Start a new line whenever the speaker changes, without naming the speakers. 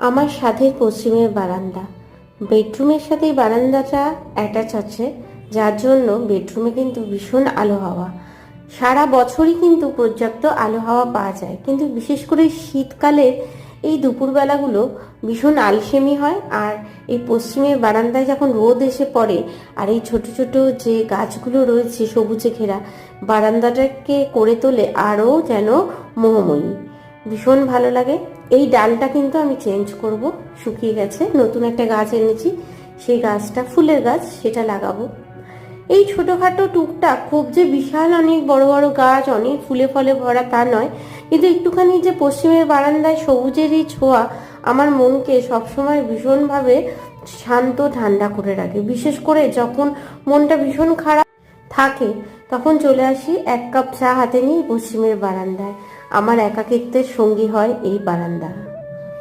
আমার সাধের পশ্চিমের বারান্দা, বেডরুমের সাথে এই বারান্দাটা অ্যাটাচ আছে, যার জন্য বেডরুমে কিন্তু ভীষণ আলো হাওয়া, সারা বছরই কিন্তু পর্যাপ্ত আলো হাওয়া পাওয়া যায়। কিন্তু বিশেষ করে শীতকালের এই দুপুরবেলাগুলো ভীষণ আলসেমি হয়। আর এই পশ্চিমের বারান্দায় যখন রোদ এসে পড়ে আর এই ছোট ছোট যে গাছগুলো রয়েছে সবুজে ঘেরা, বারান্দাটাকে করে তোলে আরও যেন মোহময়ী। ভীষণ ভালো লাগে। এই ডালটা কিন্তু আমি চেঞ্জ করব, শুকিয়ে গেছে, নতুন একটা গাছ এনেছি, সেই গাছটা ফুলের গাছ, সেটা লাগাবো। এই ছোটোখাটো টুকটাক, খুব যে বিশাল অনেক বড় বড় গাছ অনেক ফুলে ফলে ভরা তা নয়, কিন্তু একটুখানি যে পশ্চিমের বারান্দায় সবুজের এই ছোঁয়া আমার মনকে সবসময় ভীষণভাবে শান্ত ঠান্ডা করে রাখে। বিশেষ করে যখন মনটা ভীষণ খারাপ থাকে তখন চলে আসি, 1 কাপ চা হাতে নিয়ে পশ্চিমের বারান্দায়। আমার একাকিত্বের সঙ্গী হয় এই বারান্দা।